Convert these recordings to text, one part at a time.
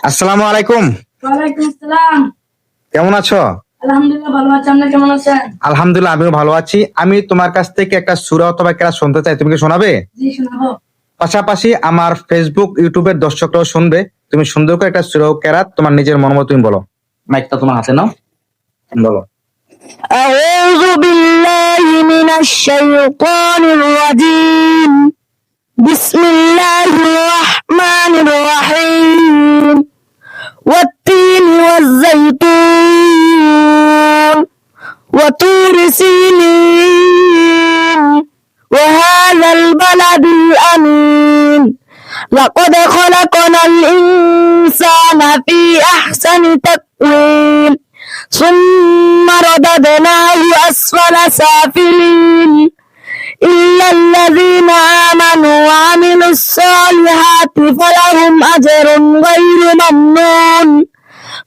আসসালামু আলাইকুম। ওয়ালাইকুম আসসালাম। কেমন আছো? আলহামদুলিল্লাহ ভালো আছি, আপনি কেমন আছেন? আলহামদুলিল্লাহ আমিও ভালো আছি। আমি তোমার কাছ থেকে একটা সূরা অথবা কেরাত শুনতে চাই, তুমি কি শোনাবে? জি শোনাবো। পাশাপাশি আমার ফেসবুক ইউটিউবের দর্শকরাও শুনবে। তুমি সুন্দর করে একটা সূরা ও কেরাত তোমার নিজের মনোমত তুমি বলো। মাইকটা তোমার হাতে নাও, বলো। أعوذ بالله من الشيطان الرجيم. بسم الله الرحمن الرحيم. والتين والزيتون وطور سينين وهذا البلد الأمين. لقد خلقنا الإنسان في أحسن تقويم ثم رددناه أسفل سافلين إلا الذين آمنوا وعملوا الصالحات فلهم أجر غير ممنون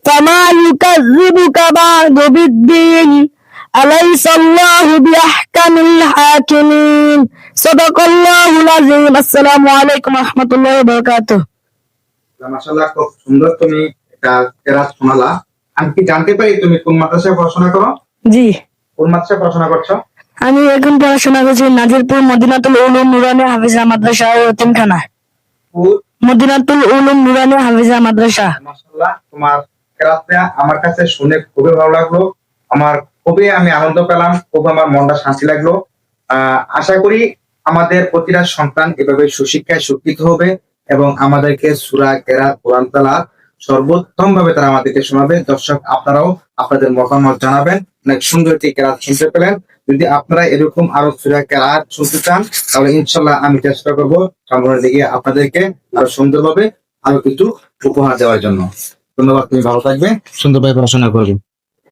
فما يكذبك بعد بالدين أليس الله بأحكم الحاكمين صدق الله العظيم. السلام عليكم ورحمة الله وبركاته. মাশাআল্লাহ, খুব সুন্দর তুমি একটা কেরাত শোনালা। আমি কি জানতে পারি তুমি কোন মাদ্রাসায় পড়াশোনা করো? জি, কোন মাদ্রাসায় পড়াশোনা করছো? আমি এখন পড়াশোনা করছি নাজিরপুর মদিনাতুল উলুম নুরানি হাফিজা মাদ্রাসা ও এতিমখানা। মদিনাতুল উলুম নুরানি হাফিজা মাদ্রাসা। মাশাআল্লাহ, তোমার কেরাতটা আমার কাছে শুনে খুবই ভালো লাগলো। খুবই আমি আনন্দ পেলাম, খুব আমার মনটা শান্তি লাগলো। আশা করি আমাদের প্রতিটা সন্তান এভাবে সুশিক্ষায় শিক্ষিত হবে এবং আমাদেরকে সূরা কেরাত কোরআন তেলাওয়াত সর্বোত্তম ভাবে তারা আমাদেরকে শোনাবে। দর্শক আপনারাও আপনাদের মতামত জানাবেন। অনেক সুন্দর একটি কেরাত শুনতে পেলেন। যদি আপনারা এরকম আরো সূরা কেরাত শুনতে চান তাহলে ইনশাল্লাহ আমি চেষ্টা করবো সামনের দিকে আপনাদেরকে আরো সুন্দরভাবে আরো কিছু উপহার দেওয়ার জন্য। ধন্যবাদ, তুমি ভালো থাকবে, সুন্দরভাবে পড়াশোনা করবে।